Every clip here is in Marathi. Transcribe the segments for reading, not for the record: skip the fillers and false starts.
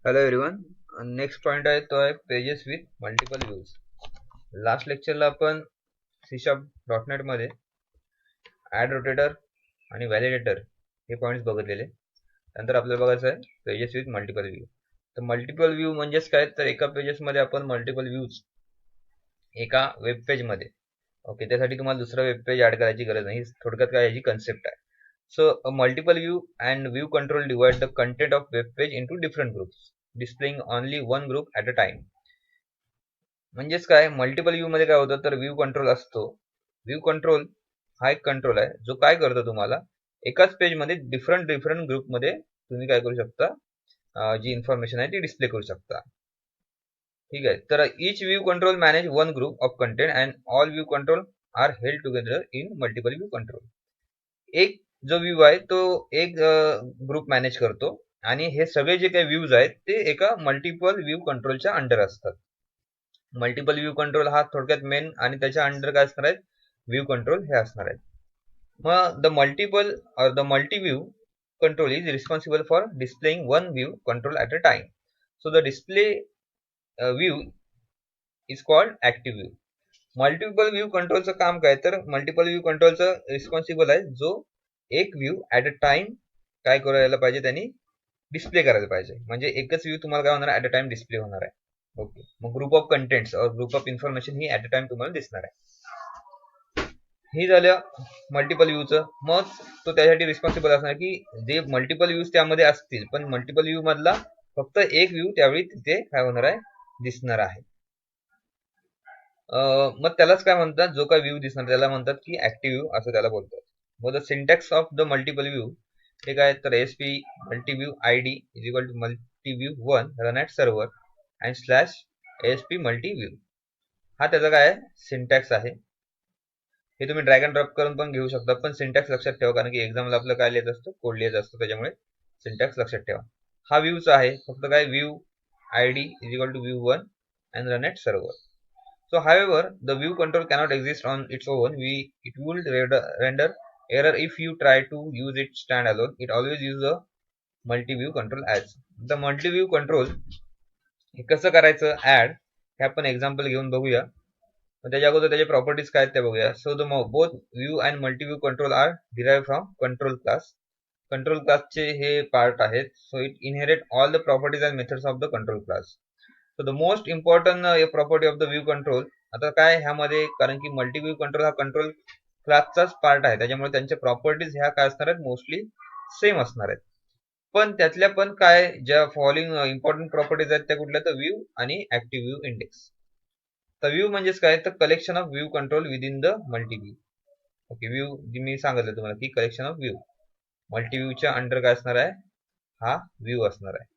Hello everyone. नेक्स्ट पॉइंट आहे तो आहे pages with multiple views. Last लेक्चरला आपण सी शार्प डॉट नेट मध्ये ॲड रोटेटर आणि व्हॅलिडेटर हे पॉईंट्स बघितलेले. नंतर आपल्याला बघायचं आहे पेजेस विथ मल्टिपल व्ह्यू. तर मल्टिपल व्ह्यू म्हणजेच काय, तर एका पेजेसमध्ये आपण मल्टिपल व्ह्यूज एका वेब पेजमध्ये, ओके, त्यासाठी तुम्हाला दुसरा वेब पेज ॲड करायची गरज नाही. थोडक्यात काय याची कन्सेप्ट आहे. So a multiple view and view control divide the content of web page into different groups, displaying only one group at a time. म्हणजेच काय, मल्टिपल व्ह्यू मध्ये काय होतं, तर व्ह्यू कंट्रोल असतो. व्ह्यू कंट्रोल हा एक कंट्रोल आहे जो काय करतो, तुम्हाला एकाच पेज मध्ये डिफरंट ग्रुप मध्ये तुम्ही काय करू शकता, जी इन्फॉर्मेशन आहे ती डिस्प्ले करू शकता. ठीक आहे. तर each view control manage one group of content and all view control are held together in multiple view control. एक जो व्ह्यू आहे तो एक ग्रुप मॅनेज करतो आणि हे सगळे जे काही व्ह्यूज आहेत ते एका मल्टिपल व्ह्यू कंट्रोलच्या अंडर असतात. मल्टिपल व्ह्यू कंट्रोल हा थोडक्यात मेन आणि त्याच्या अंडर काय असणार आहे, व्ह्यू कंट्रोल हे असणार आहे. मग the multiple or the multi view control is responsible for displaying one view control at a time. So the display view is called active view. Multiple view कंट्रोलचं काम काय, तर मल्टिपल व्ह्यू कंट्रोलचं रिस्पॉन्सिबल आहे जो एक व्ह्यू ऍट अ टाइम काय करायला पाहिजे, त्यांनी डिस्प्ले करायला पाहिजे. म्हणजे एकच व्ह्यू तुम्हाला काय होणार आहे, ऍट अ टाइम डिस्प्ले होणार आहे. ओके. मग ग्रुप ऑफ कंटेंट्स और group of information he at a time तुम्हाला दिसणार आहे. ही झालं मल्टिपल व्ह्यूचं. मग तो त्यासाठी रिस्पॉन्सिबल असणार की जे मल्टिपल व्ह्यूज त्यामध्ये असतील, पण मल्टिपल व्ह्यू मधला फक्त एक व्ह्यू त्यावेळी तिथे काय होणार आहे, दिसणार आहे. मग त्यालाच काय म्हणतात, जो काय व्ह्यू दिसणार त्याला म्हणतात की ऍक्टिव्ह व्ह्यू असं त्याला बोलतात. मग the syntax of the multiple view हे काय, तर ASP multiview ID is equal to multiview 1 run at server and slash ASP multiview. हा त्याचा काय सिंटॅक्स आहे. हे तुम्ही ड्रॅग अँड ड्रॉप करून पण घेऊ शकता, पण सिंटॅक्स लक्षात ठेवा, कारण की एक्झामला आपलं काय लिहायचं असतं, कोड लिहायचं असतं, त्याच्यामुळे सिंटॅक्स लक्षात ठेवा. हा व्ह्यूचा आहे, फक्त काय view ID is equal to view 1 and run at server. So however, the view control cannot exist on its own. It will render error if you try to use it standalone. It always uses a multi-view control as. The multi-view control हे कसं करायचं ऍड, हे आपण एक्झाम्पल घेऊन बघूया. त्याच्या अगोदर त्याचे प्रॉपर्टीज काय ते बघूया. So the both view and multiview control are derive from control class. Control क्लासचे हे पार्ट आहेत. So it inherit all the properties and methods of the control class. So the most important property of the view control, आता काय ह्यामध्ये, कारण की मल्टी व्ह्यू कंट्रोल हा कंट्रोल क्लासचाच पार्ट आहे, त्याच्यामुळे त्यांच्या प्रॉपर्टीज ह्या काय असणार आहेत, मोस्टली सेम असणार आहेत. पण त्यातल्या पण काय ज्या फॉलोइंग इम्पॉर्टंट प्रॉपर्टीज आहेत त्या कुठल्या, तर व्ह्यू आणि ऍक्टिव्ह व्ह्यू इंडेक्स. तर व्ह्यू म्हणजेच काय, तर collection of view control within the multi view. Okay. View जी मी सांगितलं तुम्हाला की कलेक्शन ऑफ व्ह्यू, मल्टी व्ह्यूच्या अंडर काय असणार आहे, हा व्ह्यू असणार आहे.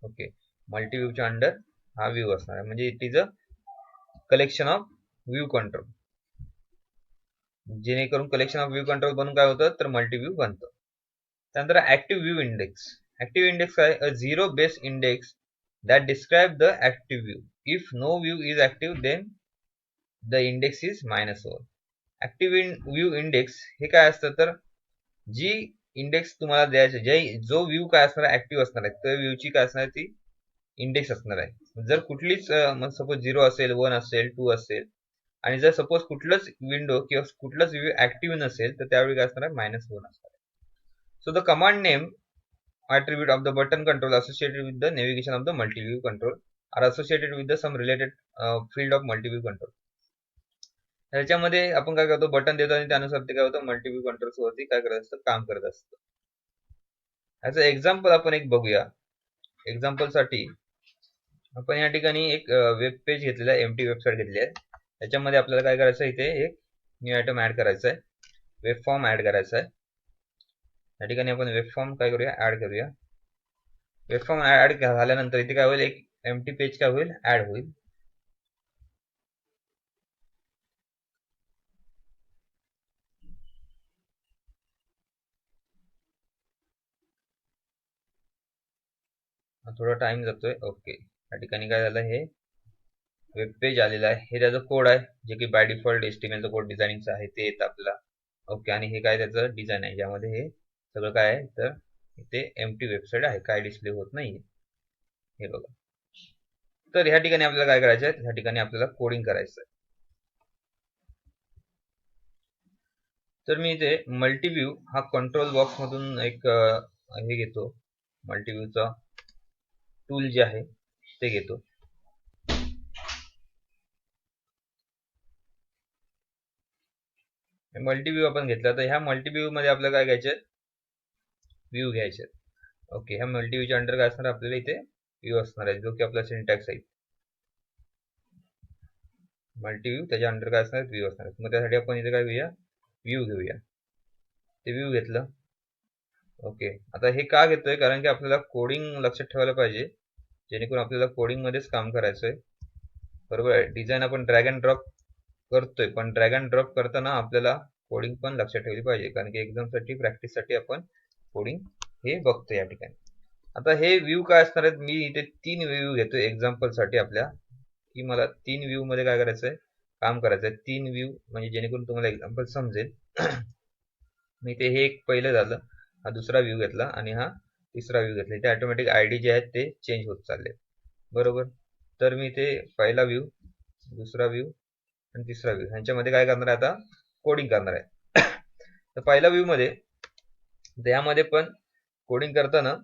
ओके. मल्टी व्ह्यूच्या अंडर हा व्ह्यू असणार आहे, म्हणजे it is a collection of view control. जेणेकरून कलेक्शन ऑफ व्ह्यू कंट्रोल बनून काय होतं, तर मल्टी व्ह्यू बनतं. त्यानंतर active view index. Active index काय, a zero base index that describe the active view. If no view is active then the index is -1. Active view index हे काय असतं, तर जी इंडेक्स तुम्हाला द्यायचे, जो व्ह्यू काय असणार ऍक्टिव्ह असणार आहे, त्या व्ह्यूची काय असणार ती इंडेक्स असणार आहे. जर कुठलीच सपोज 0 असेल, 1 असेल, 2 असेल, आणि जर सपोज कुठलंच विंडो किंवा कुठलंच व्ह्यू ऍक्टिव्ह नसेल, तर त्यावेळी काय असणार आहे, -1 असणार आहे. So the command name attribute of the button control associated with the navigation of the multi-view control are associated with the some related field of multi-view control. ह्याच्यामध्ये आपण काय करतो, बटन देतो आणि त्यानुसार ते काय होतं, मल्टीव्ह्यू कंट्रोल वरती काय करत असतं, काम करत असतं. ह्याचं एक्झाम्पल आपण एक बघूया. एक्झाम्पल साठी आपण या ठिकाणी एक वेब पेज घेतलेला आहे, एम्प्टी वेबसाईट घेतली आहे. त्याच्यामध्ये आपल्याला काय करायचं आहे, इथे एक न्यू आयटम ऍड करायचा आहे, वेब फॉर्म ऍड करायचा आहे. या ठिकाणी आपण वेब फॉर्म काय करूया, ऍड करूया. वेब फॉर्म ऍड झाल्यानंतर इथे काय होईल, एक एम्प्टी पेज काय होईल, ऍड होईल. थोडा टाइम जातोय. ओके. या ठिकाणी काय झालं, हे वेब पेज आलेलं आहे. हे त्याचं कोड आहे, जे की बाय डिफॉल्ट HTML कोड डिझायनिंगचं आहे ते येतं आपल्याला. ओके. आणि हे काय त्याचं डिझाईन आहे, ज्यामध्ये हे सगळं काय आहे, तर इथे एम्प्टी वेबसाईट आहे, काय डिस्प्ले होत नाहीये. हे बघा. तर ह्या ठिकाणी आपल्याला काय करायचं आहे, ह्या ठिकाणी आपल्याला कोडिंग करायचं आहे. तर मी इथे मल्टीव्ह्यू हा कंट्रोल बॉक्स मधून एक हे घेतो, मल्टीव्ह्यूचा टूल जे आहे ते घेतो. मल्टीव्ह्यू आपण घेतला, तर ह्या मल्टीव्ह्यू मध्ये आपल्याला काय घ्यायचे, व्ह्यू घ्यायचे. ओके, ह्या मल्टीव्ह्यूच्या अंडर काय असणार आपल्याला इथे व्ह्यू असणार आहे, जो की आपला सिंटॅक्स आहे. मल्टीव्ह्यू त्याच्या अंडर काय असणार, व्ह्यू असणार. मग त्यासाठी आपण इथे काय घेऊया, व्ह्यू घेऊया. ते व्ह्यू घेतलं. ओके, आता हे का घेतोय, कारण की आपल्याला कोडिंग लक्षात ठेवायला पाहिजे, जेणेकरून आपल्याला कोडिंग मध्येच काम करायचंय. बरोबर आहे. डिझाईन आपण ड्रॅग अँड ड्रॉप करतोय, पण ड्रॅग अँड ड्रॉप करताना आपल्याला कोडिंग पण लक्षात ठेवली पाहिजे, कारण की एक्झाम साठी प्रॅक्टिस साठी आपण कोडिंग हे बघतो या ठिकाणी. आता हे व्ह्यू काय असणार आहेत, मी इथे 3 व्ह्यू घेतोय एक्झाम्पल साठी आपल्या, की मला 3 व्ह्यू मध्ये काय करायचंय, काम करायचंय. 3 व्ह्यू म्हणजे जेणेकरून तुम्हाला एक्झाम्पल समजेल. मी ते हे एक पहिलं झालं, हा दुसरा व्ह्यू घेतला आणि हा तिसरा व्ह्यू घेतला. इथे ऑटोमॅटिक आयडी जे आहेत ते चेंज होत चालले, बरोबर. तर मी ते पहिला व्ह्यू, दुसरा व्ह्यू आणि तिसरा व्ह्यू ह्यांच्यामध्ये काय करणार आहे, आता कोडिंग करणार आहे. तर पहिल्या व्ह्यू मध्ये, त्यामध्ये पण कोडिंग करताना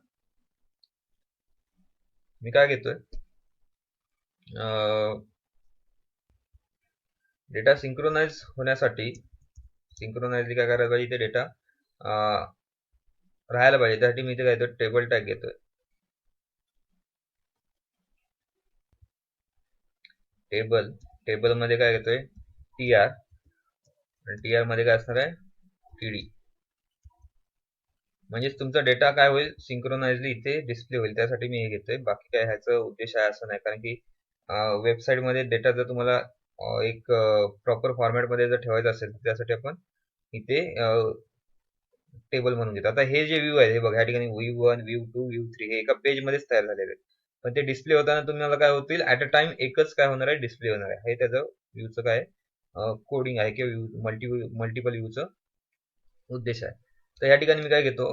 मी काय घेतोय, डेटा सिंक्रोनाइज होण्यासाठी, सिंक्रोनाइजली काय करायला पाहिजे, ते डेटा राहायला पाहिजे. त्यासाठी मी इथे काय घेतोय, टेबल टॅग घेतोय. टेबल मध्ये काय घेतोय, टीआर, आणि टीआर मध्ये काय असणार आहे, टीडी. म्हणजे तुमचा डेटा काय होईल, सिंक्रोनाइजली इथे डिस्प्ले होईल. त्यासाठी मी हे घेतोय. बाकी काय ह्याचा उद्देश आहे असं नाही, कारण की वेबसाईट मध्ये डेटा जर तुम्हाला एक प्रॉपर फॉर्मॅट मध्ये जर ठेवायचा असेल, त्यासाठी आपण इथे टेबल म्हणून घेतो. आता हे जे व्ह्यू आहे, हे बघा, या ठिकाणी व्ह्यू 1, व्ह्यू 2, व्ह्यू 3 हे एका पेज मध्येच तयार झालेले आहेत. पण ते डिस्प्ले होताना तुम्हाला काय होतील, ऍट अ टाइम एकच काय होणार आहे, डिस्प्ले होणार आहे. हे त्याचं व्ह्यूचं काय कोडिंग आहे, किंवा मल्टिपल व्ह्यूचं उद्देश आहे. तर या ठिकाणी मी काय घेतो,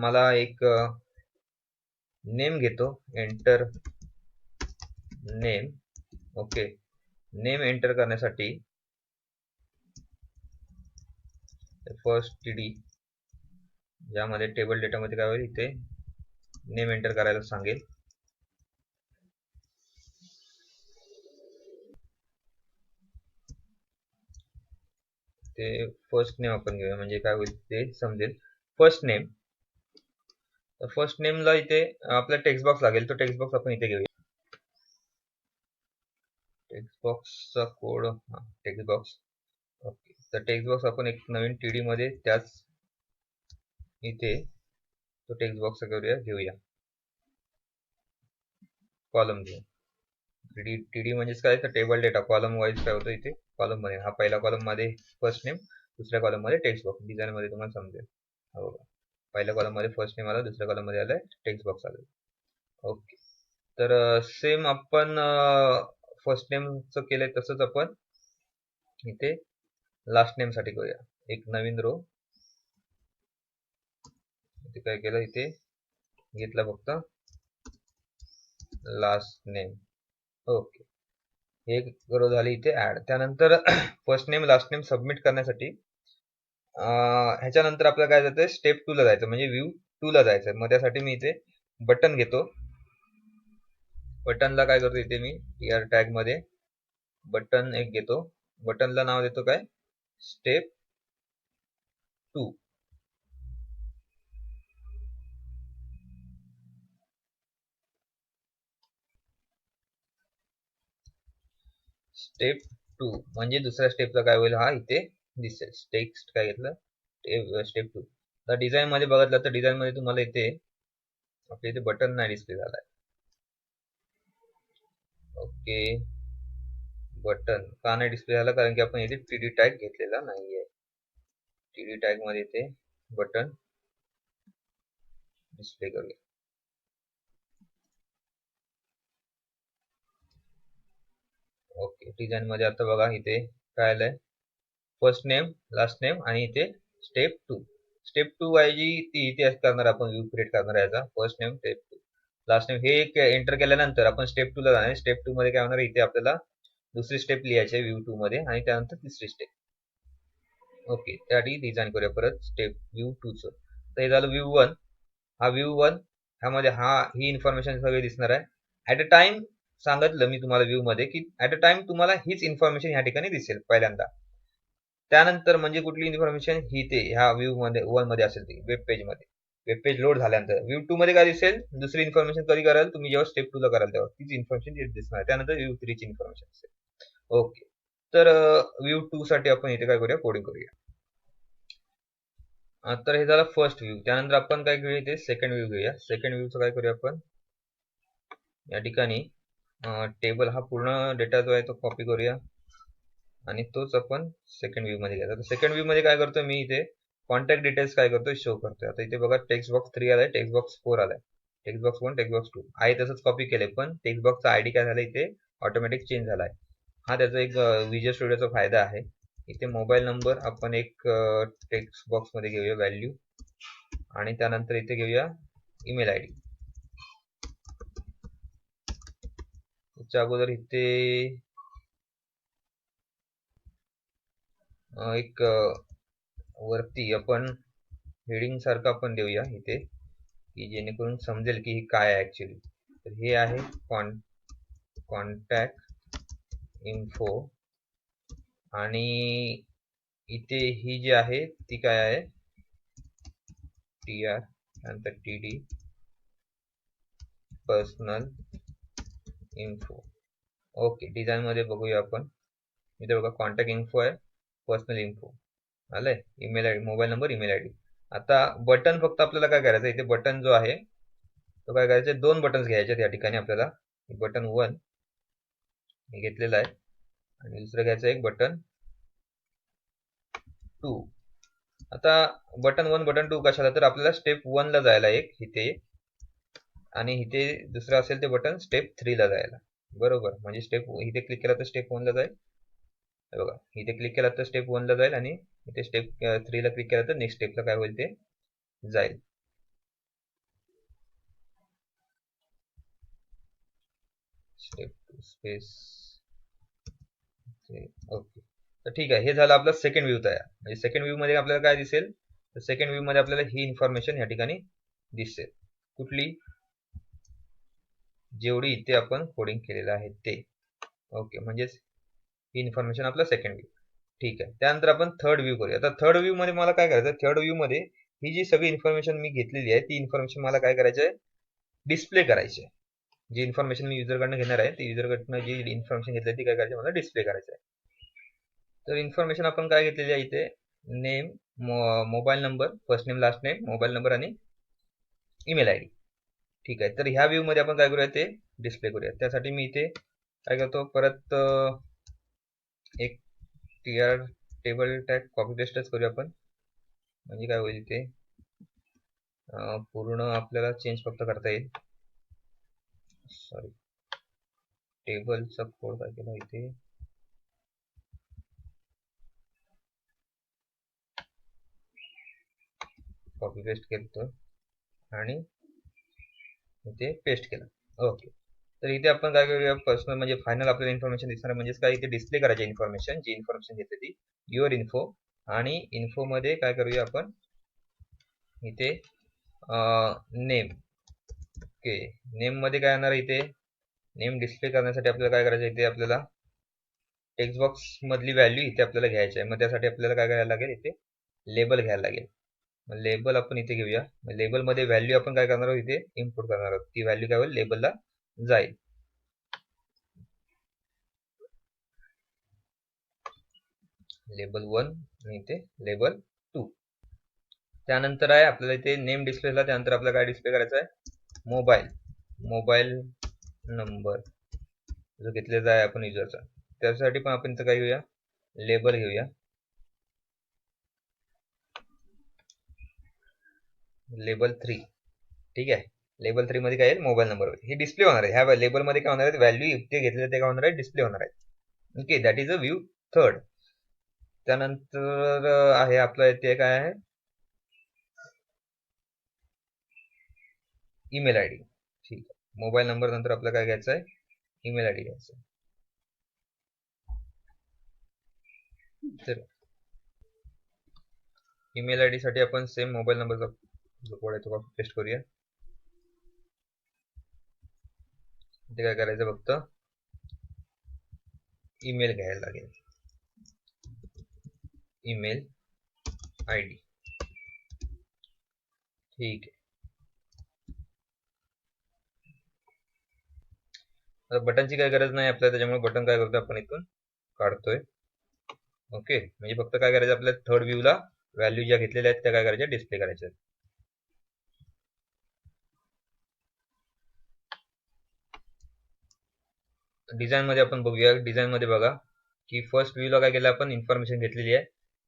मला एक नेम घेतो, enter name. Okay, name enter करण्यासाठी फर्स्ट टीडी, ज्यामध्ये टेबल डेटा मध्ये काय होईल, इथे नेम एंटर करायला सांगेल. ते फर्स्ट नेम आपण घेऊया, म्हणजे काय होईल ते समजेल. फर्स्ट नेम, फर्स्ट नेमला इथे आपला टेक्स्ट बॉक्स लागेल. तो टेक्स्ट बॉक्स आपण इथे घेऊया. टेक्स्ट बॉक्सचा कोड, हा टेक्स्ट बॉक्स. ओके, तर टेक्स्ट बॉक्स आपण एक नवीन टीडी मध्ये त्याच इथे तो टेक्स्ट बॉक्स घेऊया, कॉलम घेऊ. टीडी म्हणजेच काय, तर टेबल डेटा कॉलम वाईज काय होतं, इथे कॉलम मध्ये हा पहिला कॉलम मध्ये फर्स्ट नेम, दुसऱ्या कॉलम मध्ये टेक्स्ट बॉक्स. डिझाईन मध्ये तुम्हाला समजेल. हो, पहिल्या कॉलम मध्ये फर्स्ट नेम आला, दुसऱ्या कॉलम मध्ये आलाय टेक्स्ट बॉक्स आला. ओके, तर सेम आपण फर्स्ट नेमचं केलंय तसंच आपण इथे लास्ट नेम साठी करूया. एक नवीन रो, इथे काय केलं, इथे घेतलं फक्त लास्ट नेम. ओके, हे रो झाली इथे ऍड. त्यानंतर first name last name submit करण्यासाठी ह्याच्यानंतर आपल्याला काय जायचं, स्टेप 2 ला जायचं, म्हणजे व्ह्यू 2 ला जायचं. मग त्यासाठी मी इथे बटन घेतो. बटनला काय करतो, इथे मी टीआर टॅग मध्ये बटन एक घेतो. बटनला नाव देतो काय, स्टेप 2. स्टेप 2 म्हणजे दुसऱ्या स्टेपला काय होईल, हा इथे दिसेल. टेक्स्ट काय घेतलं, स्टेप 2. तर डिझाईन मध्ये बघितलं तर डिझाईन मध्ये तुम्हाला इथे आपल्या इथे बटन नाही डिस्प्ले झालाय. ओके, बटन का नाही डिस्प्ले झाला, कारण की आपण इथे टीडी टॅग घेतलेला नाहीये. टीडी टॅग मध्ये इथे बटन डिस्प्ले करूया. ओके, डिझाईन मध्ये आता बघा इथे काय आलंय, फर्स्ट नेम लास्ट नेम आणि इथे स्टेप 2. स्टेप 2 ऐवजी ती इथे करणार आपण व्ह्यू क्रिएट करणार याचा first name step 2. Last name हे एक एंटर केल्यानंतर आपण स्टेप 2 ला जाणार. स्टेप 2 मध्ये काय होणार, इथे आपल्याला दुसरी स्टेप लिहायची आहे व्ह्यू 2 मध्ये आणि त्यानंतर तिसरी स्टेप. ओके, त्यासाठी डिझाईन करूया परत स्टेप व्ह्यू 2 चं. तर हे झालं व्ह्यू 1. हा व्ह्यू 1 ह्यामध्ये ही इन्फॉर्मेशन सगळी दिसणार आहे. ऍट अ टाइम सांगितलं मी तुम्हाला व्ह्यू मध्ये की ऍट अ टाइम तुम्हाला हीच इन्फॉर्मेशन ह्या ठिकाणी दिसेल पहिल्यांदा. त्यानंतर म्हणजे कुठली इन्फॉर्मेशन ही ते ह्या व्ह्यू मध्ये 1 मध्ये असेल ती वेब पेज मध्ये. वेब पेज लोड झाल्यानंतर व्ह्यू 2 मध्ये काय दिसेल, दुसरी इन्फॉर्मेशन कधी कराल तुम्ही, जेव्हा स्टेप 2 ला कराल तेव्हा तीच इन्फॉर्मेशन दिसणार. त्यानंतर व्ह्यू 3 ची इन्फॉर्मेशन दिसेल. ओके, तर व्ह्यू 2 साठी आपण इथे काय करूया, कोडिंग करूया. तर हे झालं फर्स्ट व्ह्यू. त्यानंतर आपण काय घेऊया, इथे सेकंड व्ह्यू घेऊया. सेकंड व्ह्यूचं काय करूया आपण, या ठिकाणी टेबल हा पूर्ण डेटा जो आहे तो कॉपी करूया आणि तोच आपण सेकंड व्ह्यू मध्ये घ्यायचा. तर सेकंड व्ह्यू मध्ये काय करतो मी, इथे कॉन्टॅक्ट डिटेल्स काय करतोय शो करतोय. आता इथे बघा टेक्स्ट बॉक्स 3 आलाय, टेक्स्ट बॉक्स 4 आलाय, टेक्स्ट बॉक्स 1, टेक्स्ट बॉक्स 2 आहे तसंच कॉपी केले, पण टेक्स्ट बॉक्सचा आयडी काय झाला इथे ऑटोमॅटिक चेंज झालाय. हा त्याचा एक विजुअल स्टुडिओचा फायदा आहे. इथे मोबाईल नंबर आपण एक टेक्स्ट बॉक्स मध्ये घेऊया व्हॅल्यू आणि त्यानंतर इथे घेऊया ईमेल आयडी. त्याच्या अगोदर इथे एक वरती आपण हेडिंग सारखं आपण देऊया इथे, की जेणेकरून समजेल की ही काय आहे ऍक्च्युली. तर हे आहे कॉन्टॅक्ट इन्फो आणि इथे ही जी आहे ती काय आहे, TR नंतर TD personal info. Okay, design मध्ये बघूया आपण. इथे बघा कॉन्टॅक्ट इन्फो आहे, पर्सनल इन्फो आलंय, email ID, mobile number, email ID. आता बटन फक्त आपल्याला काय करायचं, इथे बटन जो आहे तो काय करायचे, 2 बटन्स घ्यायचे या ठिकाणी आपल्याला. बटन 1 हे घेतलेलं आहे आणि दुसरं घ्यायचं एक बटन 2. आता बटन 1 बटन 2 कशाला, तर आपल्याला स्टेप 1 ला जायला एक इथे आणि इथे दुसरं असेल ते बटन स्टेप 3 ला जायला. बरोबर, म्हणजे स्टेप इथे क्लिक केला तर स्टेप 1 ला जाईल. बघा इथे क्लिक केला तर स्टेप 1 ला जाईल आणि इथे स्टेप 3 ला क्लिक केला तर नेक्स्ट स्टेपला काय होईल ते जाईल. Step 2 space. ओके, तर ठीक आहे, हे झालं आपलं सेकंड व्ह्यू तयार. म्हणजे सेकंड व्ह्यू मध्ये आपल्याला काय दिसेल, तर सेकंड व्ह्यू मध्ये आपल्याला ही इन्फॉर्मेशन या ठिकाणी दिसेल. कुठली, जेवढी इथे आपण कोडिंग केलेलं आहे ते. ओके, म्हणजेच ही इन्फॉर्मेशन आपला सेकंड व्ह्यू. ठीक आहे, त्यानंतर आपण थर्ड व्ह्यू करूया. आता थर्ड व्ह्यू मध्ये मला काय करायचं, थर्ड व्ह्यू मध्ये ही जी सगळी इन्फॉर्मेशन मी घेतलेली आहे ती इन्फॉर्मेशन मला काय करायचं आहे, डिस्प्ले करायची आहे. जी इन्फॉर्मेशन मी युजरकडनं घेणार आहे ती युजरकडनं जी इन्फॉर्मेशन घेतली ती काय करायची, मला डिस्प्ले करायचं आहे. तर इन्फॉर्मेशन आपण काय घेतलेली आहे इथे, name, mobile number, first name last name, mobile number आणि ईमेल आयडी. ठीक आहे, तर ह्या व्ह्यू मध्ये आपण काय करूया, ते डिस्प्ले करूया. त्यासाठी मी इथे काय करतो, परत एक TR टेबल टॅग कॉपी पेस्टच करूया आपण. म्हणजे काय होईल ते पूर्ण आपल्याला चेंज फक्त करता येईल. सॉरी, टेबलचा कोड काय केला इथे, कॉपी पेस्ट केलं आणि इथे पेस्ट केलं. ओके, तर इथे आपण काय करूया, पर्सनल म्हणजे फायनल आपल्याला इन्फॉर्मेशन दिसणार, म्हणजेच काय इथे डिस्प्ले करायची इन्फॉर्मेशन, जी इन्फॉर्मेशन घेतली ती युअर इन्फो. आणि इन्फो मध्ये काय करूया आपण इथे नेम. ओके, नेम मध्ये काय येणार, इथे नेम डिस्प्ले करण्यासाठी आपल्याला काय करायचं, इथे आपल्याला टेक्स्ट बॉक्स मधली व्हॅल्यू इथे आपल्याला घ्यायची आहे. मग त्यासाठी आपल्याला काय करायला लागेल, इथे लेबल घ्यायला लागेल. लेबल आपण इथे घेऊया. लेबल मध्ये व्हॅल्यू आपण काय करणार आहोत, इथे इनपुट करणार आहोत. ती व्हॅल्यू काय होईल, लेबलला जाईल. लेबल 1 आणि इथे लेबल 2. त्यानंतर आहे आपल्याला इथे नेम डिस्प्लेला, त्यानंतर आपल्याला काय डिस्प्ले करायचं आहे, मोबाईल नंबर जो घेतलेला आहे आपण युजरचा. त्यासाठी पण आपण इथं काय घेऊया, लेबल घेऊया. लेबल 3. ठीक आहे, लेबल 3 मध्ये काय आहे, मोबाईल नंबर हे डिस्प्ले होणार आहे. ह्या लेबल मध्ये काय होणार आहे, व्हॅल्यू इथे घेतलेले ते काय होणार आहे, डिस्प्ले होणार आहे. Okay, that is a view third. त्यानंतर आहे आपलं इथे काय आहे, ईमेल आयडी. ठीक आहे. मोबाईल नंबर नंतर आपल्याला काय घ्यायचं आहे, ईमेल आयडी घ्यायचा आहे. तर ईमेल आयडी साठी आपण सेम मोबाईल नंबरचा जो कोड आहे तो पेस्ट करूया. ते काय करायचं, फक्त ईमेल घ्यायला लागेल, ईमेल आयडी. ठीक आहे. आता बटनची काय गरज नाही आपल्याला, त्याच्यामुळे बटन काय करतो आपण इथून काढतोय. ओके, म्हणजे फक्त काय करायचं, आपल्या थर्ड व्ह्यूला व्हॅल्यू ज्या घेतलेल्या आहेत त्या काय करायच्या, डिस्प्ले करायच्या. डिझाईन मध्ये आपण बघूया. डिझाईन मध्ये बघा की फर्स्ट व्ह्यूला काय केलं आपण, इन्फॉर्मेशन घेतलेली आहे.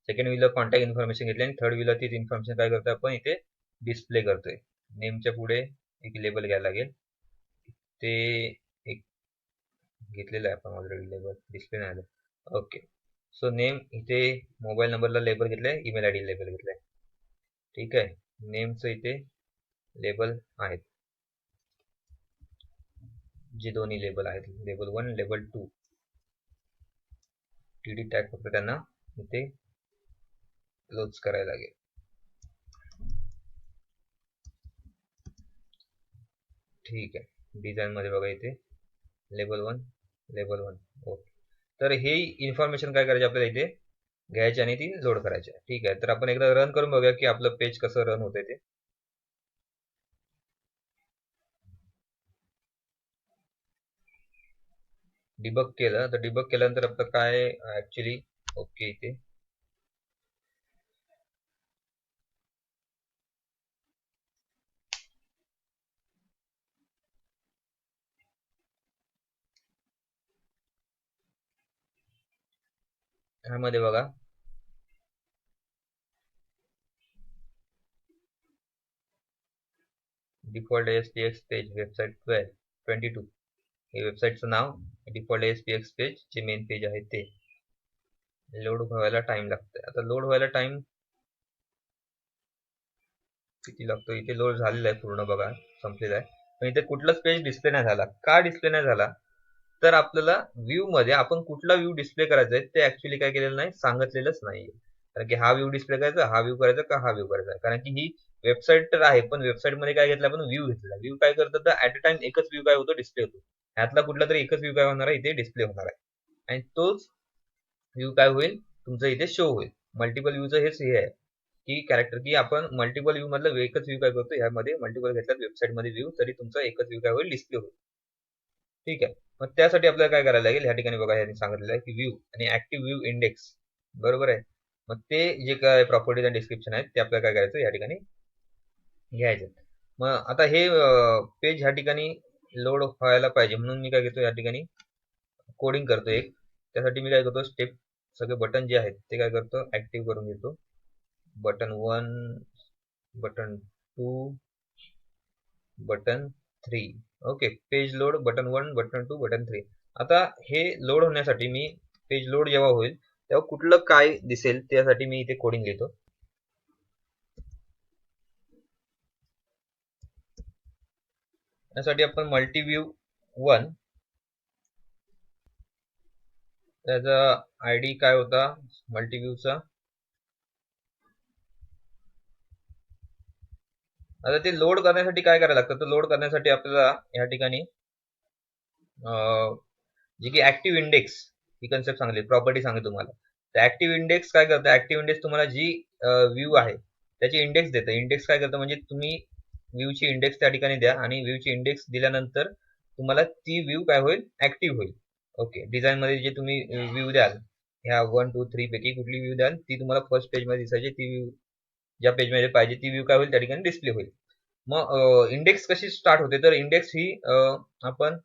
सेकंड व्ह्यूला कॉन्टॅक्ट इन्फॉर्मेशन घेतली आणि थर्ड व्ह्यूला तीच इन्फॉर्मेशन काय करतोय आपण इथे डिस्प्ले करतोय. नेमच्या पुढे एक लेबल घ्यायला लागेल, ते एक घेतलेलं आहे आपण ऑलरेडी, लेबल डिस्प्ले नाही आलं. ओके, सो नेम इथे मोबाईल नंबरला लेबल घेतलंय, ईमेल आयडी लेबल घेतलंय. ठीक आहे, नेमचं इथे लेबल आहेत, जे दोन्ही लेबल आहेत, लेबल 1 लेबल 2. टीडी टॅग फक्त त्यांना इथे क्लोज करायला लागेल. ठीक आहे, डिझाईन मध्ये बघा इथे लेबल 1 लेबल 1. ओके, तर हे इन्फॉर्मेशन काय करायचे आपल्याला इथे घ्यायची आणि ती लोड करायची. ठीक आहे, तर आपण एकदा रन करून बघूया की आपलं पेज कसं रन होतंय ते. डिबग केलं, तर डिबग केल्यानंतर आपलं काय ऍक्च्युली ओके इथे ह्यामध्ये बघा डिफॉल्ट ASPX पेज वेबसाईट 22 हे वेबसाईटचं नाव. डिफॉल्ट ASPX पेज जे मेन पेज आहे ते लोड व्हायला टाइम लागतोय. आता लोड व्हायला टाइम किती लागतो, इथे लोड झालेला आहे पूर्ण बघा, संपलेला आहे. पण इथे कुठलाच पेज डिस्प्ले नाही झाला. का डिस्प्ले नाही झाला, तर आपल्याला व्ह्यू मध्ये आपण कुठला व्ह्यू डिस्प्ले करायचा आहे ते ऍक्च्युली काय केलेलं नाही, सांगितलेलंच नाहीये. कारण की हा व्ह्यू डिस्प्ले करायचा, हा व्ह्यू करायचा का हा व्ह्यू करायचा, कारण की ही वेबसाईट तर आहे, पण वेबसाईट मध्ये काय घेतलं आपण, व्ह्यू घेतला. व्ह्यू काय करतात, तर ऍट अ टाइम एकच व्ह्यू काय होतो, डिस्प्ले होतो. ह्यातला कुठला तरी एकच व्ह्यू काय होणार आहे, इथे डिस्प्ले होणार आहे आणि तोच व्ह्यू काय होईल, तुमचं इथे शो होईल. मल्टिपल व्ह्यूचं हेच हे आहे की कॅरेक्टर, की आपण मल्टिपल व्ह्यू मधलं एकच व्ह्यू काय करतो, ह्यामध्ये मल्टिपल घेतल्यात वेबसाईट मध्ये व्ह्यू, तरी तुमचा एकच व्ह्यू काय होईल, डिस्प्ले होईल. ठीक आहे, मग त्यासाठी आपल्याला काय करायला लागेल, ह्या ठिकाणी बघा यांनी सांगितलेलं आहे की व्ह्यू आणि ऍक्टिव्ह व्ह्यू इंडेक्स, बरोबर आहे. मग ते जे काय प्रॉपर्टीज आणि डिस्क्रिप्शन आहेत ते आपल्याला काय करायचं, या ठिकाणी घ्यायचं. मग आता हे पेज ह्या ठिकाणी लोड व्हायला पाहिजे, म्हणून मी काय घेतो, या ठिकाणी कोडिंग करतो एक. त्यासाठी मी काय करतो, स्टेप सगळे बटन जे आहेत ते काय करतो, ऍक्टिव्ह करून घेतो. Button 1, button 2, button 3. Okay, page load button 1, button 2, button 3. आता हे लोड होण्यासाठी मी पेज लोड जेव्हा होईल तेव्हा कुठलं काय दिसेल त्यासाठी मी इथे कोडिंग लिहितो. यासाठी आपण मल्टीव्ह्यू 1 त्याचा आयडी काय होता मल्टीव्ह्यूचा. आता ते लोड करण्यासाठी काय करायला लागतं, तर लोड करण्यासाठी आपल्याला या ठिकाणी जे की ऍक्टिव्ह इंडेक्स ही कन्सेप्ट सांगली, प्रॉपर्टी सांगते तुम्हाला. तर ऍक्टिव्ह इंडेक्स काय करतं, ऍक्टिव्ह इंडेक्स तुम्हाला जी व्ह्यू आहे त्याची इंडेक्स देतं. इंडेक्स काय करतं, म्हणजे तुम्ही व्ह्यूची इंडेक्स त्या ठिकाणी द्या आणि व्ह्यूची इंडेक्स दिल्यानंतर तुम्हाला ती व्ह्यू काय होईल, ऍक्टिव्ह होईल. ओके, डिझाईन मध्ये जे तुम्ही व्ह्यू द्याल, ह्या 1, 2, 3 पैकी कुठली व्ह्यू द्याल ती तुम्हाला फर्स्ट पेज मध्ये दिसायची, ती व्ह्यू ज्या पेज मध्ये पाहिजे ती व्ह्यू काय होईल, त्या ठिकाणी डिस्प्ले होईल. मग इंडेक्स कशी स्टार्ट होते, तर इंडेक्स ही आपण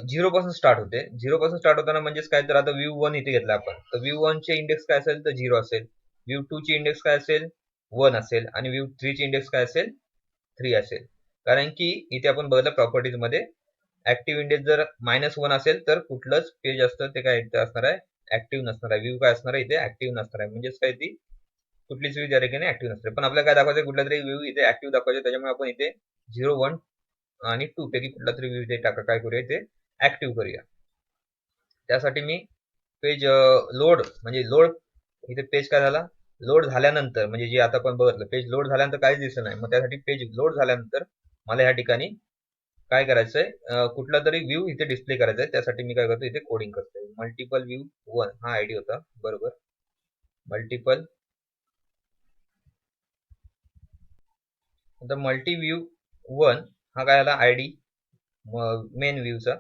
0 पासून स्टार्ट होते. 0 पासून स्टार्ट होताना म्हणजेच काय, तर आता व्ह्यू 1 इथे घेतला आपण, तर व्ह्यू 1 चे इंडेक्स काय असेल, तर 0 असेल. व्ह्यू 2 ची इंडेक्स काय असेल, 1 असेल आणि व्ह्यू 3 ची इंडेक्स काय असेल, 3 असेल. कारण की इथे आपण बघितलं प्रॉपर्टीज मध्ये ऍक्टिव्ह इंडेक्स जर -1 असेल तर कुठलंच पेज असतं ते काय असणार आहे, ऍक्टिव्ह नसणार आहे. व्ह्यू काय असणार आहे, इथे ऍक्टिव्ह नसणार आहे. म्हणजेच काय, ती कुठलीच व्ह्यू त्या ठिकाणी ऍक्टिव्ह नसते. पण आपल्याला काय दाखवायचं, कुठला तरी व्ह्यू इथे ऍक्टिव्ह दाखवायचे, त्याच्यामुळे आपण इथे 0 1 आणि 2 पैकी कुठला तरी व्ह्यू इथे टाका. काय करूया ते ऍक्टिव्ह करूया. त्यासाठी मी पेज लोड म्हणजे लोड इथे पेज काय झाला लोड झाल्यानंतर म्हणजे जे आता आपण बघितलं पेज लोड झाल्यानंतर काहीच दिसत नाही. मग त्यासाठी पेज लोड झाल्यानंतर मला ह्या ठिकाणी काय करायचंय कुठला तरी व्ह्यू इथे डिस्प्ले करायचा आहे. त्यासाठी मी काय करतो इथे कोडिंग करतोय. मल्टिपल व्ह्यू 1 हा आयडी होता बरोबर. मल्टिपल आता मल्टी व्ह्यू 1 हा काय आला आयडी मेन व्ह्यूचा.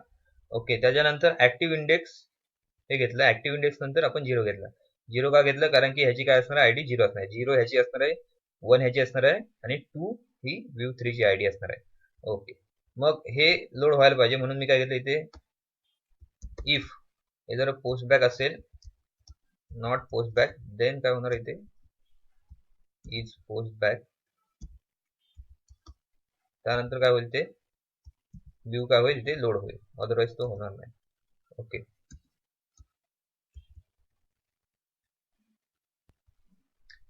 ओके त्याच्यानंतर ऍक्टिव्ह इंडेक्स हे घेतलं. ऍक्टिव्ह इंडेक्स नंतर आपण 0 घेतला. 0 का घेतलं कारण की ह्याची काय असणार आहे आयडी 0 असणार आहे. 0 ह्याची असणार आहे 1 ह्याची असणार आहे आणि 2 ही व्ह्यू 3 ची आयडी असणार आहे. ओके मग हे लोड व्हायला पाहिजे म्हणून मी काय घेतलं इथे इफ हे जर पोस्ट बॅक असेल नॉट पोस्ट बॅक देन काय होणार इथे इज पोस्ट बॅक. त्यानंतर काय होईल ते व्ह्यू काय होईल इथे लोड होईल अदरवाईज तो होणार नाही. ओके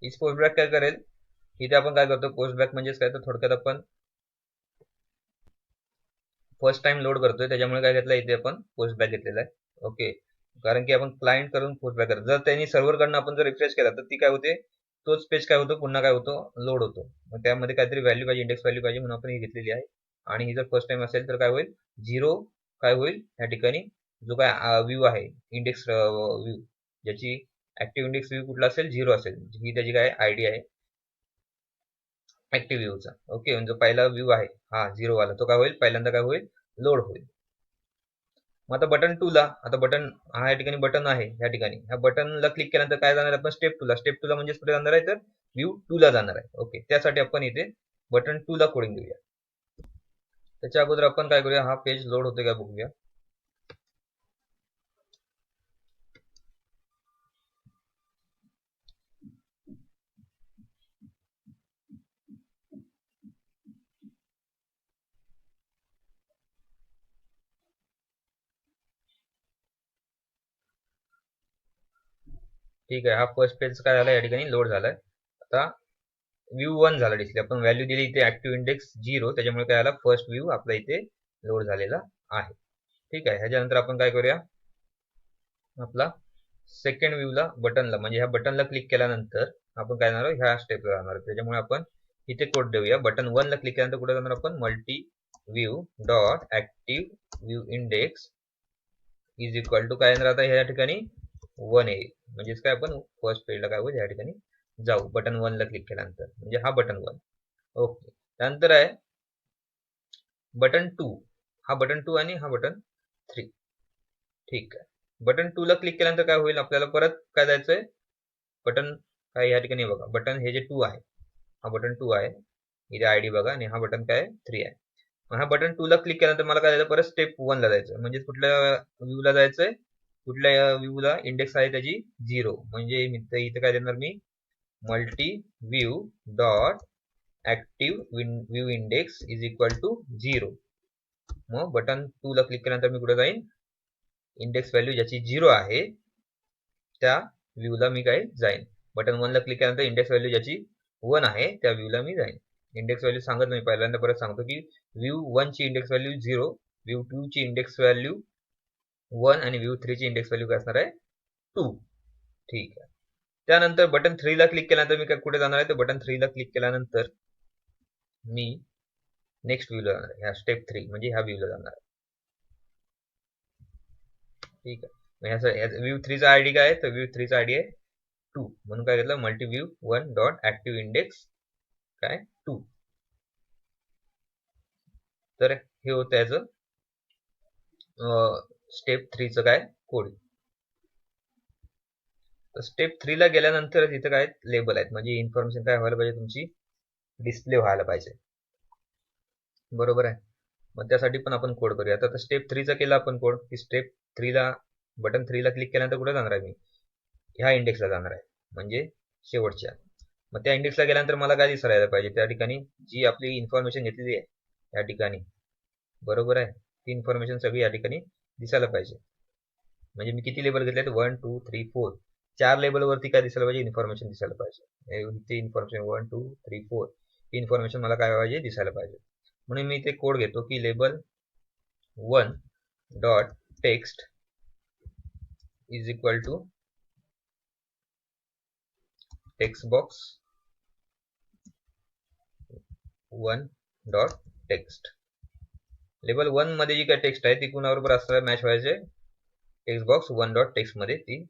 इज पोस्ट बॅक काय करेल इथे आपण काय करतो पोस्ट बॅक म्हणजेच काय तर थोडक्यात आपण फर्स्ट टाइम लोड करतोय त्याच्यामुळे काय घेतलं इथे आपण पोस्ट बॅक घेतलेला आहे. ओके कारण की आपण क्लायंट करून पोस्ट बॅक करतो. जर त्यांनी सर्व्हर कडनं आपण जर रिफ्रेश केला तर ती काय होते तोच पेज काय होतो पुन्हा काय होतो लोड होतो. मग त्यामध्ये काहीतरी व्हॅल्यू पाहिजे इंडेक्स व्हॅल्यू पाहिजे म्हणून आपण ही घेतलेली आहे. आणि ही जर फर्स्ट टाइम असेल तर काय होईल 0 काय होईल या ठिकाणी जो काय व्ह्यू आहे इंडेक्स व्ह्यू ज्याची ऍक्टिव्ह इंडेक्स व्ह्यू कुठला असेल 0 असेल ही त्याची काय आयडी आहे ऍक्टिव्ह व्ह्यूचा. ओके म्हणजे पहिला व्ह्यू आहे हा 0 वाला तो काय होईल पहिल्यांदा काय होईल लोड होईल. मग आता बटन 2 ला आता बटन हा या ठिकाणी बटन आहे या ठिकाणी ह्या बटनला क्लिक केल्यानंतर काय जाणार आपण स्टेप 2 ला. स्टेप 2 ला म्हणजे कुठे जाणार आहे तर व्ह्यू 2 ला जाणार आहे. ओके त्यासाठी आपण इथे बटन 2 ला कोडिंग देऊया. त्याच्या अगोदर आपण काय करूया हा पेज लोड होतोय का बघूया. ठीक आहे हा फर्स्ट पेज काय झाला या ठिकाणी लोड झालाय. आता व्ह्यू 1 झाला डिस्प्ले आपण व्हॅल्यू दिली इथे ऍक्टिव्ह इंडेक्स 0 त्याच्यामुळे काय झाला फर्स्ट व्ह्यू आपला इथे लोड झालेला आहे. ठीक आहे ह्याच्यानंतर आपण काय करूया आपला सेकंड व्ह्यूला बटनला म्हणजे ह्या बटनला क्लिक केल्यानंतर आपण काय जाणार ह्या स्टेपला जाणार. त्याच्यामुळे आपण इथे कोड देऊया. बटन 1 ला क्लिक केल्यानंतर कुठे जाणार आपण multi view dot active view index is equal to काय येणार आता ह्या ठिकाणी 1 येईल. म्हणजेच काय आपण फर्स्ट पेजला काय होईल या ठिकाणी जाऊ बटन 1 ला क्लिक केल्यानंतर म्हणजे हा बटन 1. ओके त्यानंतर आहे बटन 2 हा बटन 2 आणि हा बटन 3. ठीक आहे बटन 2 ला क्लिक केल्यानंतर काय होईल आपल्याला परत काय जायचंय बटन काय या ठिकाणी बघा बटन हे जे 2 आहे हा बटन 2 आहे इथे आयडी बघा आणि हा बटन काय 3 आहे. हा बटन 2 ला क्लिक केल्यानंतर मला काय जायचं परत स्टेप 1 ला जायचं म्हणजे कुठल्या व्ह्यू ला जायचंय कुठल्या व्ह्यू ला इंडेक्स आहे त्याची 0 म्हणजे इथे काय देणार मी multi view dot active view index is equal to 0. मग बटन 2 ला क्लिक केल्यानंतर मी कुठे जाईन इंडेक्स व्हॅल्यू ज्याची 0 आहे त्या व्ह्यू ला मी काय जाईन. बटन 1 ला क्लिक केल्यानंतर इंडेक्स व्हॅल्यू ज्याची 1 आहे त्या व्ह्यू ला मी जाईन. इंडेक्स व्हॅल्यू सांगत नाही पहिल्यांदा परत सांगतो की व्ह्यू 1 ची इंडेक्स व्हॅल्यू 0 व्ह्यू 2 ची इंडेक्स व्हॅल्यू 1 आणि व्ह्यू 3 ची इंडेक्स व्हॅल्यू काय असणार आहे 2. ठीक आहे त्यानंतर बटन 3 ला क्लिक केल्यानंतर मी कुठे जाणार आहे तर बटन 3 ला क्लिक केल्यानंतर मी नेक्स्ट व्ह्यू ला जाणार आहे ह्या स्टेप 3 म्हणजे ह्या व्ह्यू ला जाणार आहे. ठीक आहे व्ह्यू 3 चा आयडी काय आहे तर व्ह्यू 3 चा आयडी आहे 2 म्हणून काय घेतलं multi view 1 dot active index काय 2. तर हे होतं याचं स्टेप 3 चं काय कोड. स्टेप 3 ला गेल्यानंतर तिथे काय लेबल आहेत म्हणजे इन्फॉर्मेशन काय व्हायला पाहिजे तुमची डिस्प्ले व्हायला पाहिजे बरोबर आहे. मग त्यासाठी पण आपण कोड करूया. आता स्टेप 3 चा केला आपण कोड की स्टेप 3 ला बटन 3 ला क्लिक केल्यानंतर कुठे जाणार आहे मी ह्या इंडेक्सला जाणार आहे म्हणजे शेवटच्या. मग त्या इंडेक्सला गेल्यानंतर मला काय दिसायला पाहिजे त्या ठिकाणी जी आपली इन्फॉर्मेशन घेतलेली आहे या ठिकाणी बरोबर आहे ती इन्फॉर्मेशन सगळी या ठिकाणी दिसायला पाहिजे. म्हणजे मी किती लेबल घेतले 1 2 3 4 4 लेबल वरती काय दिसायला पाहिजे इन्फॉर्मेशन दिसायला पाहिजे. इथे इन्फॉर्मेशन 1 2 3 4 ही इन्फॉर्मेशन मला काय पाहिजे दिसायला पाहिजे. म्हणून मी इथे कोड घेतो की label 1 dot text is equal to text box 1 dot text. Label 1 मध्ये जी काय टेक्स्ट आहे ती कुणाबरोबर असणार मॅच व्हायचे, टेक्स्ट बॉक्स 1 डॉट टेक्स्ट मध्ये. ती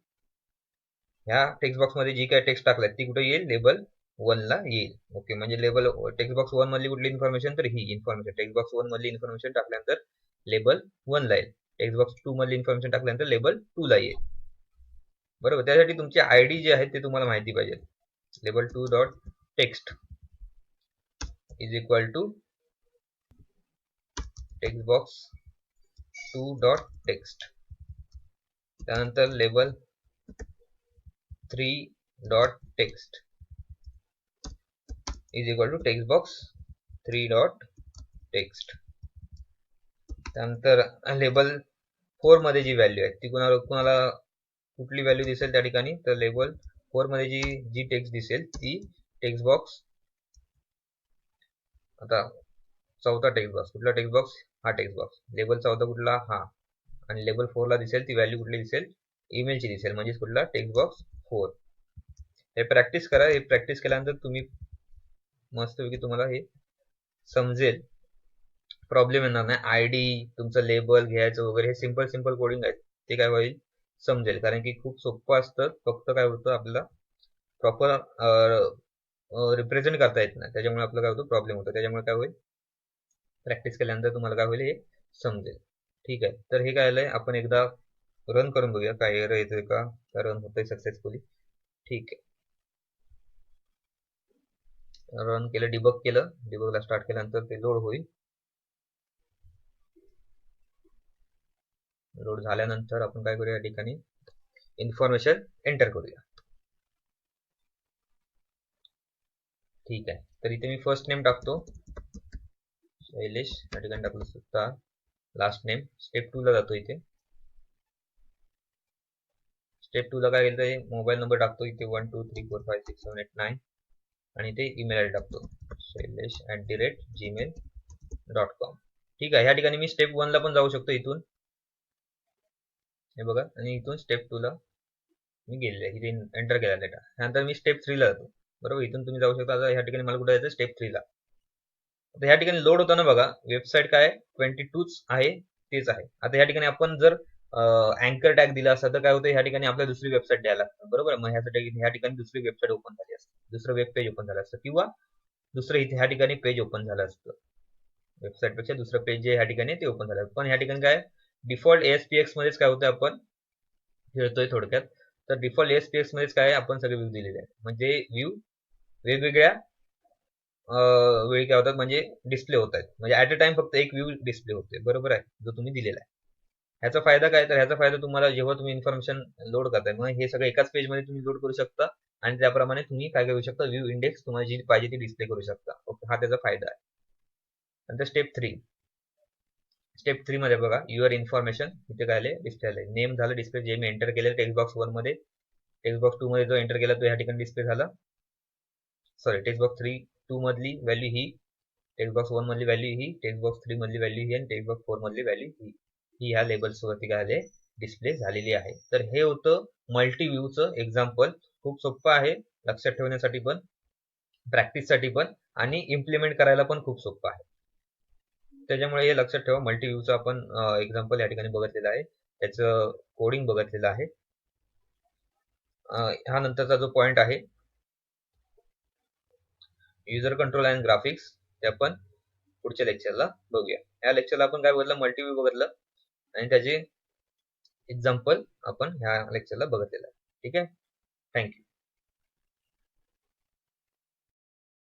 ह्या टेक्स्ट बॉक्स मध्ये जी काय टेक्स्ट टाकलाय ती कुठे येईल, लेबल 1 ला येईल. ओके, म्हणजे लेबल टेक्स्ट बॉक्स 1 मधली कुठली इन्फॉर्मेशन, तर ही इन्फॉर्मेशन टेक्स्ट बॉक्स 1 मधली इन्फॉर्मेशन टाकल्यानंतर लेबल 1 ला येईल. टेक्स्ट बॉक्स 2 मधली इन्फॉर्मेशन टाकल्यानंतर लेबल 2 ला येईल. बरोबर, त्यासाठी तुमचे आयडी जे आहेत ते तुम्हाला माहिती पाहिजे. Label 2 dot text is equal to text box 2 dot text. त्यानंतर label 3 dot text is equal to text box 3 dot text. त्यानंतर लेबल 4 मध्ये जी व्हॅल्यू आहे ती कुणाला कुठली व्हॅल्यू दिसेल त्या ठिकाणी, तर लेबल 4 मध्ये जी टेक्स्ट दिसेल ती टेक्स्ट बॉक्स, आता चौथा टेक्स्ट बॉक्स, कुठला टेक्स्ट बॉक्स, हा टेक्स्ट बॉक्स. लेबल चौथा कुठला, हा. आणि लेबल 4 ला दिसेल ती व्हॅल्यू कुठली दिसेल, ईमेलची दिसेल, म्हणजे कुठला टेक्स्ट बॉक्स 4. हे प्रॅक्टिस करा. हे प्रॅक्टिस केल्यानंतर तुम्ही मस्तपैकी तुम्हाला हे समजेल, प्रॉब्लेम येणार नाही. आयडी तुमचं लेबल घ्यायचं वगैरे हे सिंपल कोडिंग आहे, ते काय होईल समजेल. कारण की खूप सोपं असतं, फक्त काय होतं आपल्याला प्रॉपर रिप्रेझेंट करता येत नाही, त्याच्यामुळे आपलं काय होतं प्रॉब्लेम होतो. त्याच्यामुळे काय होईल, प्रॅक्टिस केल्यानंतर तुम्हाला काय होईल हे समजेल. ठीक आहे, तर हे काय आलंय आपण एकदा रन करून बघूया काय एरर येतोय का, रन होतंय सक्सेसफुली. ठीक आहे, रन केलं, डिबग केलं, डिबगला स्टार्ट केल्यानंतर ते लोड होईल. लोड झाल्यानंतर आपण काय करूया, या ठिकाणी इन्फॉर्मेशन एंटर करूया. ठीक आहे, तर इथे मी फर्स्ट नेम टाकतो शैलेश, या ठिकाणी टाकलं सुद्धा लास्ट नेम. स्टेप 2 ला जातो. इथे स्टेप 2 ला काय केलं, मोबाईल नंबर टाकतो इथे 12345678 आणि इथे ईमेल आयडी टाकतो shailesh@gmail.com. ठीक आहे, ह्या ठिकाणी मी स्टेप 1 ला पण जाऊ शकतो इथून, हे बघा, आणि इथून स्टेप 2 ला मी गेलेलो आहे, इथे एंटर केला डेटा. त्यानंतर मी स्टेप 3 ला जातो. बरोबर, इथून तुम्ही जाऊ शकता. आता ह्या ठिकाणी मला कुठे जायचं, स्टेप 3 ला. आता ह्या ठिकाणी लोड होताना बघा वेबसाईट काय 22 आहे, तेच आहे. आता ह्या ठिकाणी आपण जर अँकर टॅग दिला असता तर काय होतं, ह्या ठिकाणी आपल्याला दुसरी वेबसाईट द्यायला लागतं. बरोबर, मग ह्यासाठी ह्या ठिकाणी दुसरी वेबसाईट ओपन झाली असते, दुसरं वेब पेज ओपन झालं असतं, किंवा दुसरं इथे ह्या ठिकाणी पेज ओपन झालं असतं. वेबसाईट पेक्षा दुसरं पेज जे ह्या ठिकाणी ते ओपन झालं. पण ह्या ठिकाणी काय डिफॉल्ट ASPX मध्येच काय होतं, आपण खेळतोय थोडक्यात. तर डिफॉल्ट ASPX मध्येच काय आपण सगळे व्ह्यू दिलेले आहेत, म्हणजे व्ह्यू वेगवेगळ्या वेळी काय होतात, म्हणजे डिस्प्ले होत आहेत, म्हणजे ऍट अ टाइम फक्त एक व्ह्यू डिस्प्ले होते. बरोबर आहे, जो तुम्ही दिलेला आहे. ह्याचा फायदा काय, तर ह्याचा फायदा तुम्हाला जेव्हा तुम्ही इन्फॉर्मेशन लोड करताय, मग हे सगळं एकाच पेज मध्ये तुम्ही लोड करू शकता आणि त्याप्रमाणे तुम्ही काय करू शकता, व्ह्यू इंडेक्स तुम्हाला जी पाहिजे ती डिस्प्ले करू शकता. ओके, हा त्याचा फायदा आहे. नंतर स्टेप 3 मध्ये बघा युअर इन्फॉर्मेशन, इथे काय आले, डिस्प्ले आले. नेम झालं डिस्प्ले, जे मी एंटर केलेलं टेक्स्ट बॉक्स 1 मध्ये. टेक्स्ट बॉक्स 2 मध्ये जो एंटर केला तो ह्या ठिकाणी डिस्प्ले झाला. सॉरी, टेक्स्ट बॉक्स 2 मधली व्हॅल्यू ही, टेक्स्ट बॉक्स 1 मधली व्हॅल्यू ही, टेक्स्ट बॉक्स 3 मधली व्हॅल्यू ही आणि टेक्स्ट बॉक्स 4 मधली व्हॅल्यू ही ह्या लेबल्स वरती काय आले, डिस्प्ले झालेली आहे. तर हे होतं मल्टी व्ह्यूचं एक्झाम्पल. खूप सोपं आहे लक्षात ठेवण्यासाठी पण, प्रॅक्टिससाठी पण, आणि इम्प्लिमेंट करायला पण खूप सोपं आहे. त्याच्यामुळे हे लक्षात ठेवा, मल्टी व्ह्यूचं आपण एक्झाम्पल या ठिकाणी बघितलेलं आहे, त्याचं कोडिंग बघितलेलं आहे. हा नंतरचा जो पॉइंट आहे युजर कंट्रोल अँड ग्राफिक्स, ते आपण पुढच्या लेक्चरला बघूया. या लेक्चरला आपण काय बघितलं, मल्टी व्ह्यू बघितलं आणि त्याचे एक्झाम्पल आपण ह्या लेक्चरला बघितलेलं आहे. ठीक आहे, थँक्यू.